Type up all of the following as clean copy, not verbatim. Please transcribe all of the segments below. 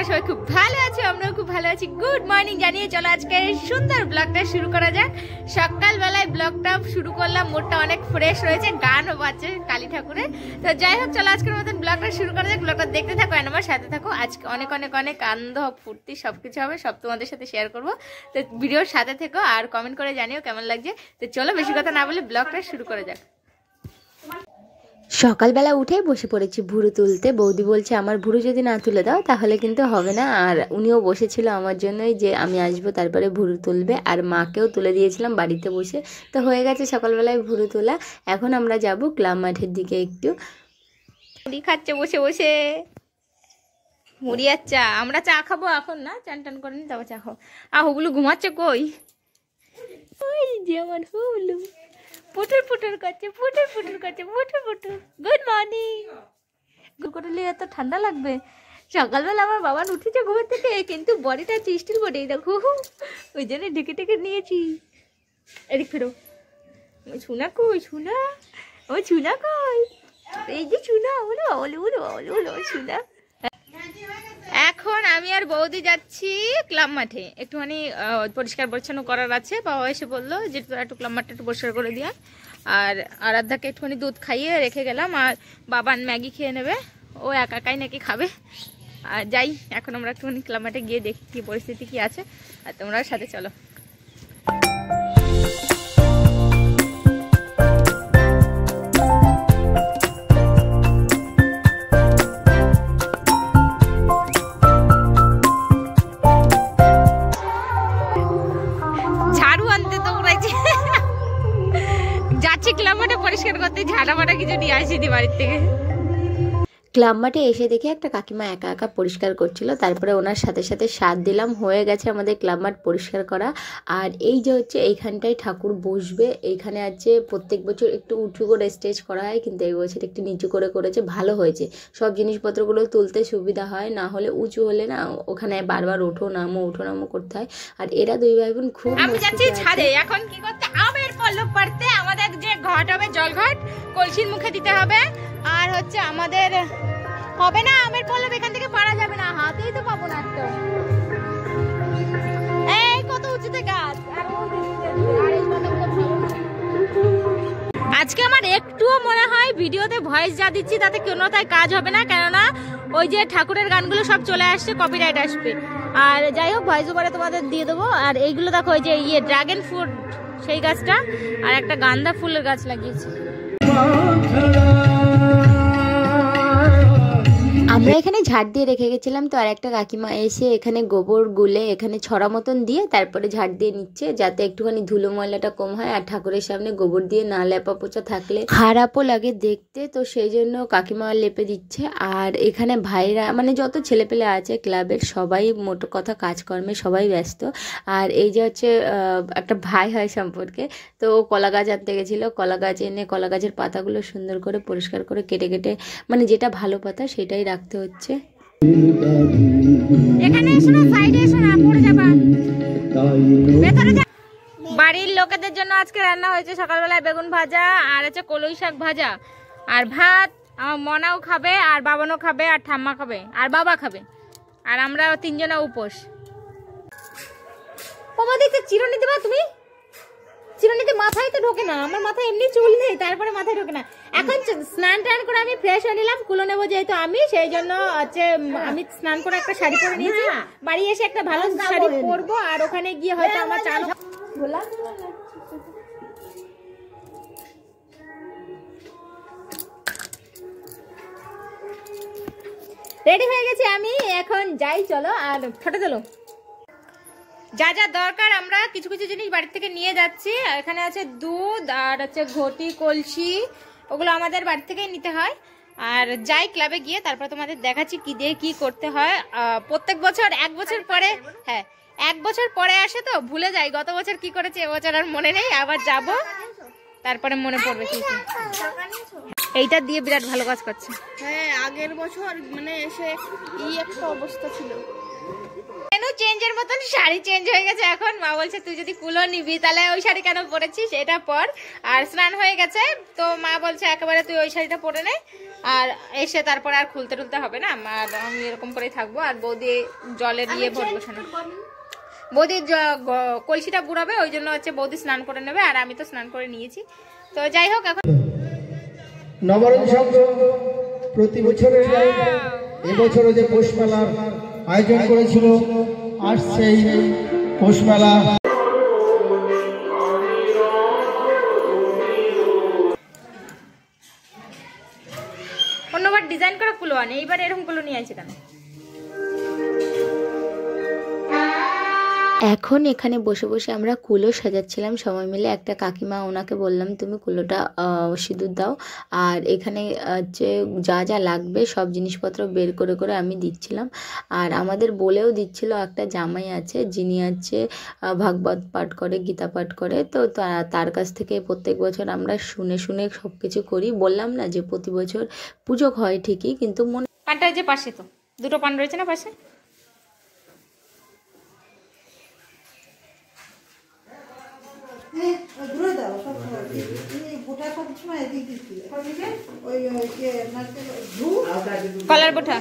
তোমরা সবাই খুব ভালো আছো, আমরাও খুব ভালো আছি। গুড মর্নিং জানিয়ে চলো আজকে সুন্দর ব্লগটা শুরু করা যাক। সকালবেলায় ব্লগটা শুরু করলাম, মুডটা অনেক ফ্রেশ রয়েছে, গানও বাজছে কালী ঠাকুরের। তো যাই হোক, চলো আজকের মতন ব্লগটা শুরু করা যাক। ব্লগটা দেখতে থাকো, আমার সাথে থাকো। আজকে অনেক অনেক অনেক আনন্দ ফুর্তি সবকিছু হবে, সব তোমাদের সাথে শেয়ার করবো। তো ভিডিওর সাথে থেকো আর কমেন্ট করে জানিও কেমন লাগছে। তো চলো বেশি কথা না বলে ব্লগটা শুরু করা যাক। সকালবেলা উঠেই বসে পড়েছি ভুরু তুলতে। বৌদি বলছে আমার ভুরু যদি না তুলে দাও তাহলে কিন্তু হবে না। আর উনিও বসেছিল আমার জন্যই, যে আমি আসবো তারপরে ভুরু তুলবে। আর মাকেও তুলে দিয়েছিলাম বাড়িতে বসে। তো হয়ে গেছে সকালবেলায় ভুরু তোলা। এখন আমরা যাব ক্লাব মাঠের দিকে একটু। মুড়ি খাচ্ছে বসে বসে, মুড়ি আর চা। আমরা চা খাবো এখন না, চান টান করে নি তারপর চা খাবো। আর হুবলু ঘুমাচ্ছে কই? ওই যে আমার হুবলু পুটুর পুটুর করছে, পুটুর পুটুর করছে, পুটুর পুটুর। Good morning. করলে এত ঠান্ডা লাগবে? সকালবেলা আমার বাবা উঠেছে ঘুমের থেকে, কিন্তু বডিটা স্টিল বডি, দেখো ওই জন্য ঢেকে ঢেকে নিয়েছি। এদিক ফেরো। ছুনা কই? ছুনা, ও ছুনা কই? এই যে ছুনা, ওলো ওলো ওলো ওলো ওলো ছুনা। এখন আমি আর বৌদি যাচ্ছি ক্লাব মাঠে, একটুখানি পরিষ্কার পরিচ্ছন্ন করার আছে। বাবা এসে বললো যে তোরা একটু ক্লাব মাঠটা একটু পরিষ্কার করে দিয়া। আর আরাধ্যাকে একটুখানি দুধ খাইয়ে রেখে গেলাম, আর বাবান ম্যাগি খেয়ে নেবে, ও একা একাই নাকি খাবে। আর যাই, এখন আমরা একটুখানি ক্লাব মাঠে গিয়ে দেখি কি পরিস্থিতি কি আছে, আর তোমরা সাথে চলো। যাচ্ছি ক্লাব মাঠে পরিষ্কার করতে, ঝাড়া মাটা কিছু নিয়ে আসিনি বাড়ির থেকে। ক্লাব মাঠে এসে দেখে একটা কাকিমা একা একা পরিষ্কার করছিল, তারপরে ওনার সাথে সাথে সাথ দিলাম। হয়ে গেছে আমাদের ক্লাব মাঠ পরিষ্কার করা। আর এই যে হচ্ছে এইখানটায় ঠাকুর বসবে। এইখানে আছে প্রত্যেক বছর একটু উঁচু করে স্টেজ করা হয়, কিন্তু এই বছর একটু নিচু করে করেছে, ভালো হয়েছে। সব জিনিসপত্রগুলো তুলতে সুবিধা হয়, না হলে উঁচু হলে না ওখানে বারবার ওঠো নামো করতে হয়। আর এরা দুই ভাই বোন খুব। আমি যাচ্ছি ছাদে এখন কি করতে, আমের পল্লব পাড়তে। আমাদের যে ঘট হবে জলঘট, কলসির মুখে দিতে হবে। আর হচ্ছে আমাদের হবে না আমের পল্লব, এখান থেকে পারা যাবে না, হাতেই তো পাবো না একটা। এই কত উঁচুতে গাছ। আজকে আমার একটুও মনে হয় ভিডিওতে ভয়েস যা দিচ্ছি তাতে কোনোটাই কাজ হবে না, কেননা ওই যে ঠাকুরের গানগুলো সব চলে আসছে, কপিরাইট আসবে। আর যাই হোক, ভয়েস ওভারে তোমাদের দিয়ে দেবো। আর এইগুলো দেখো, ওই যে ড্রাগন ফ্রুট সেই গাছটা, আর একটা গাঁদা ফুলের গাছ লাগিয়েছি। আমরা এখানে ঝাড় দিয়ে রেখে গেছিলাম, তো আর একটা কাকিমা এসে এখানে গোবর গুলে এখানে ছড়া মতন দিয়ে তারপরে ঝাড় দিয়ে নিচ্ছে, যাতে একটুখানি ধুলো ময়লাটা কম হয়। আর ঠাকুরের সামনে গোবর দিয়ে না লেপা পোছা থাকলে খারাপও লাগে দেখতে, তো সেই জন্য কাকিমা লেপে দিচ্ছে। আর এখানে ভাইরা মানে যত ছেলেপেলে আছে ক্লাবের, সবাই মোটো কথা কাজকর্মে সবাই ব্যস্ত। আর এই যে হচ্ছে একটা ভাই হয় সম্পর্কে, তো ও কলা গাছ আনতে গেছিলো। কলা গাছ এনে কলা গাছের পাতাগুলো সুন্দর করে পরিষ্কার করে কেটে কেটে, মানে যেটা ভালো পাতা সেটাই রাখতে হচ্ছে। বাড়ির লোকেদের জন্য আজকে রান্না হয়েছে সকালবেলায় বেগুন ভাজা, আর হচ্ছে কলই শাক ভাজা, আর ভাত। আমার মনাও খাবে, আর বাবানও খাবে, আর ঠাম্মা খাবে, আর বাবা খাবে, আর আমরা তিনজনে উপোস। বাবা দেখতে চিরুনি দেবা তুমি? চিরুনিতে মাথায় তো ঢোকে না, আমার মাথায় এমনি চুল নেই, তারপরে মাথায় ঢোকে না। এখন স্নান টান করে আমি ফ্রেশ হয়ে নিলাম, কুলো নেবো যেহেতু আমি, সেই জন্য হচ্ছে আমি স্নান করে একটা শাড়ি পরে নিয়েছি। বাড়ি এসে একটা ভালো শাড়ি পরবো, আর ওখানে গিয়ে হয়তো আমার চান। রেডি হয়ে গেছি আমি, এখন যাই, চলো আর ফটো তোলো। যা যা দরকার আমরা কিছু কিছু জিনিস বাড়ি থেকে নিয়ে যাচ্ছি। এখানে আছে দুধ, আর হচ্ছে ঘটি, কলসি, ওগুলো আমাদের বাড়ি থেকেই নিতে হয়। আর যাই ক্লাবে গিয়ে তারপর তোমাদের দেখাচ্ছি কি দিয়ে কি করতে হয়। প্রত্যেক বছর এক বছর পরে, হ্যাঁ এক বছর পরে আসে তো ভুলে যাই গত বছর কি করেছে, এবছর আর মনে নেই। আবার যাব, তারপরে মনে পড়বে কি কি। এইটা দিয়ে বিরাট ভালো কাজ করছে। হ্যাঁ, আগের বছর মানে এসে একটা অবস্থা ছিল। চেঞ্জের মতন শাড়ি চেঞ্জ হয়ে গেছে এখন। মা বলছে তুই যদি কুলো নিবি তাহলে ওই শাড়ি কেন পরেছিস, এটা পর। আর স্নান হয়ে গেছে তো মা বলছে একেবারে তুই ওই শাড়িটা পরে নে। আর এসে তারপরে আর খুলতে টুলতে হবে না, আর আমি এরকম করেই থাকবো। আর বৌদি জলের ইয়ে ভরবো না, বৌদি কলসিটা বুড়াবে, ওই জন্য হচ্ছে বৌদি স্নান করে নেবে, আর আমি তো স্নান করে নিয়েছি। তো যাই হোক, এখন নবরণ সংঘ প্রতি বছরের এবছরও যে পৌষ মেলার আয়োজন করেছিল, আর সেই পৌষ মেলা অন্যবার ডিজাইন করা কুলো আনে, এইবার এরকম কুলো নিয়ে আছে কেন? এখন এখানে বসে বসে আমরা কুলো সাজাচ্ছিলাম সবাই মিলে। একটা কাকিমা, ওনাকে বললাম তুমি কুলোটা সিঁদুর দাও, আর এখানে যে যা যা লাগবে সব জিনিসপত্র বের করে করে আমি দিচ্ছিলাম। আর আমাদের বলেও দিচ্ছিল একটা জামাই আছে, যিনি আছে ভাগবত পাঠ করে, গীতা পাঠ করে, তো তার কাছ থেকে প্রত্যেক বছর আমরা শুনে শুনে সব কিছু করি। বললাম না যে প্রতি বছর পুজো হয় ঠিকই, কিন্তু মনে পানটা যে পাশে তো দুটো পান রয়েছে না পাশে, কলার বোঠা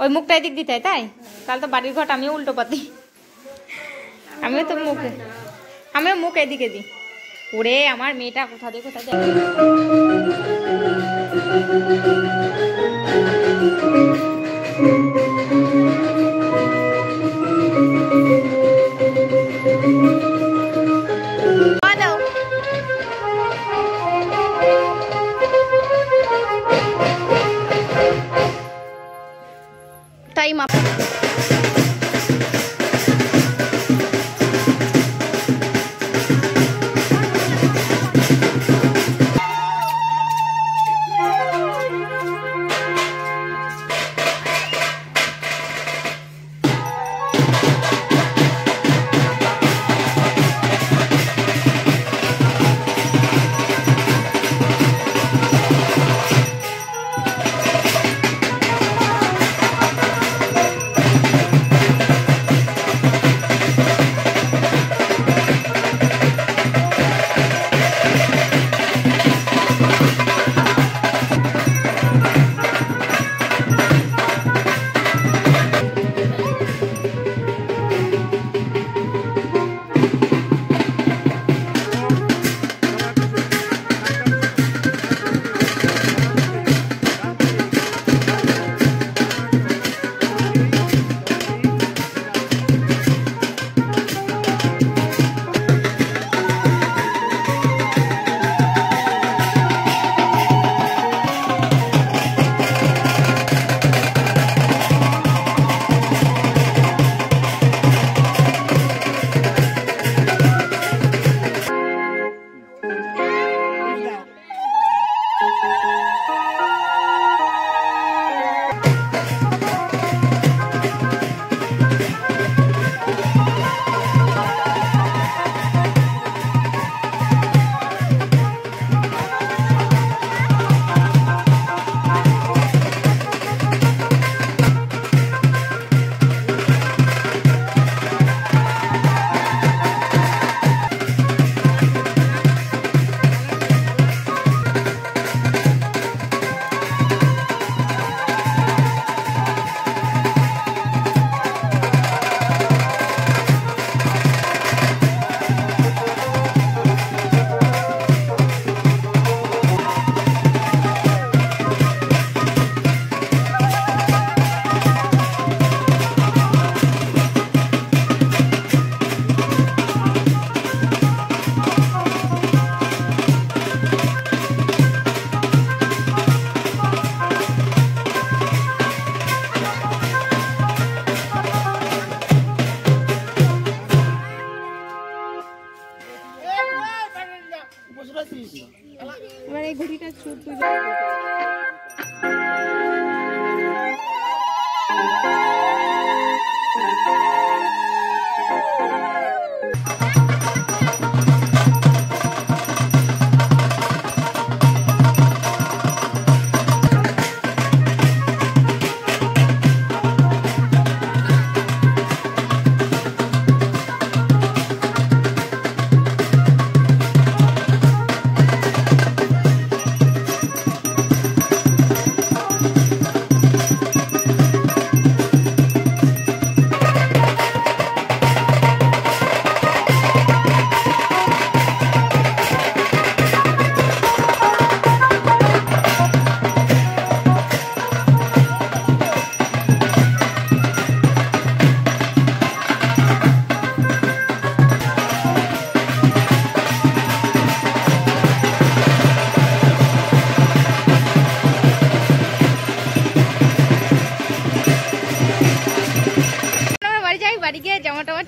ওই মুখটা এদিক দিতে হয়, তাই তাহলে তো বাড়ির ঘট আমিও উল্টো পাতি, আমিও মুখ এদিকে দিই। ওরে আমার মেয়েটা কোথা দিয়ে কোথা যায়। Time up.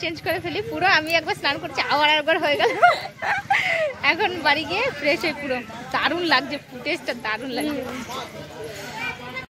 চেঞ্জ করে ফেলি পুরো। আমি একবার স্নান করছি, আবার একবার হয়ে গেল। এখন বাড়ি গিয়ে ফ্রেশ হয়ে পুরো দারুণ লাগছে, ফুটেজটা দারুণ লাগছে।